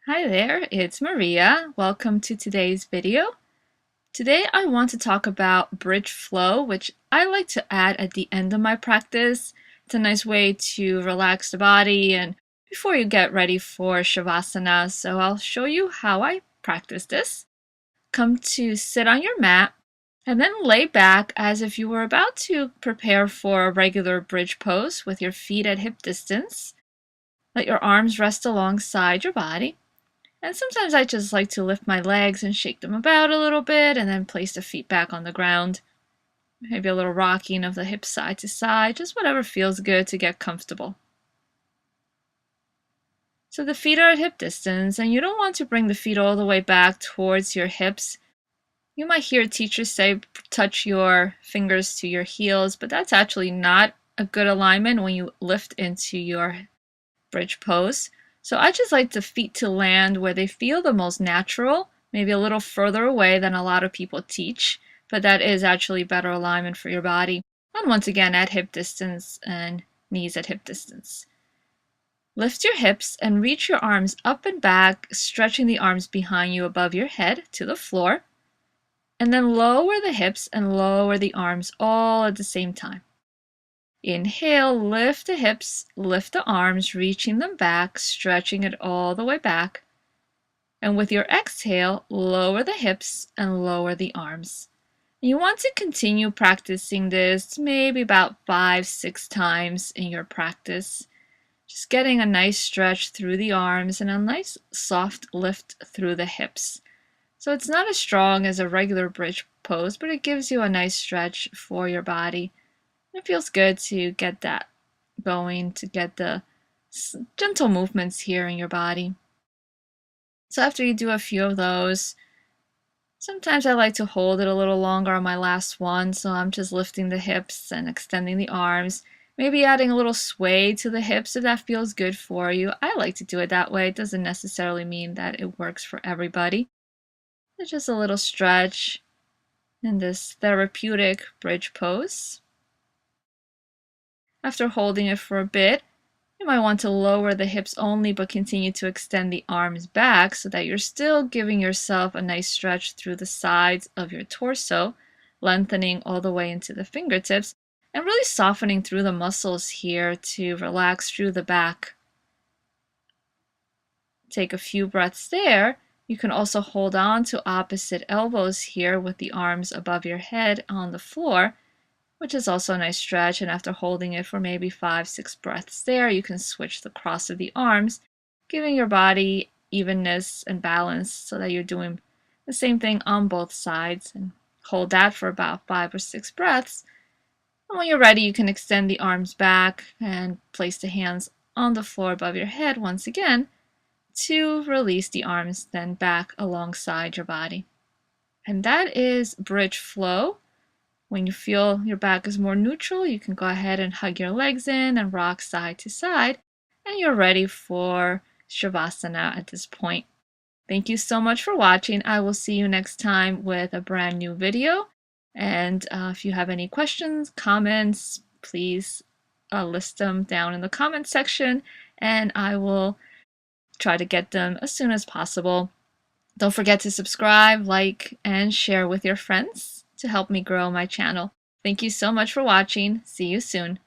Hi there, it's Maria. Welcome to today's video. Today I want to talk about bridge flow, which I like to add at the end of my practice. It's a nice way to relax the body and before you get ready for Shavasana. So I'll show you how I practice this. Come to sit on your mat and then lay back as if you were about to prepare for a regular bridge pose with your feet at hip distance. Let your arms rest alongside your body. And sometimes I just like to lift my legs and shake them about a little bit and then place the feet back on the ground. Maybe a little rocking of the hips side to side, just whatever feels good to get comfortable. So the feet are at hip distance and you don't want to bring the feet all the way back towards your hips. You might hear teachers say touch your fingers to your heels, but that's actually not a good alignment when you lift into your bridge pose. So I just like the feet to land where they feel the most natural, maybe a little further away than a lot of people teach, but that is actually better alignment for your body. And once again, at hip distance and knees at hip distance. Lift your hips and reach your arms up and back, stretching the arms behind you above your head to the floor. And then lower the hips and lower the arms all at the same time. Inhale, lift the hips, lift the arms, reaching them back, stretching it all the way back. And with your exhale, lower the hips and lower the arms. You want to continue practicing this maybe about 5-6 times in your practice. Just getting a nice stretch through the arms and a nice soft lift through the hips. So it's not as strong as a regular bridge pose, but it gives you a nice stretch for your body. It feels good to get that going, to get the gentle movements here in your body. So after you do a few of those, sometimes I like to hold it a little longer on my last one, so I'm just lifting the hips and extending the arms, maybe adding a little sway to the hips if that feels good for you. I like to do it that way. It doesn't necessarily mean that it works for everybody. It's just a little stretch in this therapeutic bridge pose. After holding it for a bit, you might want to lower the hips only but continue to extend the arms back so that you're still giving yourself a nice stretch through the sides of your torso, lengthening all the way into the fingertips, and really softening through the muscles here to relax through the back. Take a few breaths there. You can also hold on to opposite elbows here with the arms above your head on the floor, which is also a nice stretch, and after holding it for maybe 5-6 breaths there, you can switch the cross of the arms, giving your body evenness and balance so that you're doing the same thing on both sides, and hold that for about 5 or 6 breaths. And when you're ready, you can extend the arms back and place the hands on the floor above your head once again to release the arms then back alongside your body. And that is bridge flow. When you feel your back is more neutral, you can go ahead and hug your legs in and rock side to side, and you're ready for Shavasana at this point. Thank you so much for watching. I will see you next time with a brand new video. And if you have any questions, comments, please list them down in the comment section, and I will try to get them as soon as possible. Don't forget to subscribe, like, and share with your friends to help me grow my channel. Thank you so much for watching. See you soon.